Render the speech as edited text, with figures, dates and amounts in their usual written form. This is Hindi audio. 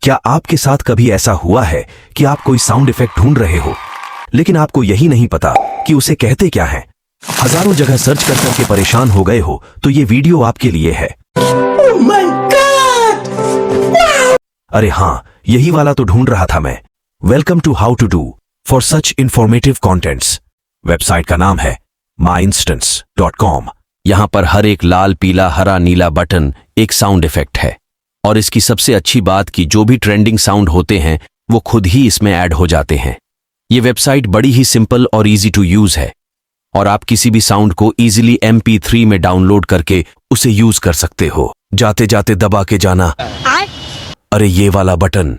क्या आपके साथ कभी ऐसा हुआ है कि आप कोई साउंड इफेक्ट ढूंढ रहे हो, लेकिन आपको यही नहीं पता कि उसे कहते क्या है? हजारों जगह सर्च कर करके परेशान हो गए हो, तो ये वीडियो आपके लिए है। Oh my God! अरे हाँ, यही वाला तो ढूंढ रहा था मैं। Welcome to how to do for such informative contents. Website का नाम है myinstance.com। यहां पर हर एक लाल, पीला, हरा, नीला बटन एक साउंड इफेक्ट है, और इसकी सबसे अच्छी बात कि जो भी ट्रेंडिंग साउंड होते हैं वो खुद ही इसमें ऐड हो जाते हैं। ये वेबसाइट बड़ी ही सिंपल और इजी टू यूज है, और आप किसी भी साउंड को इजीली MP3 में डाउनलोड करके उसे यूज कर सकते हो। जाते जाते दबा के जाना अरे ये वाला बटन।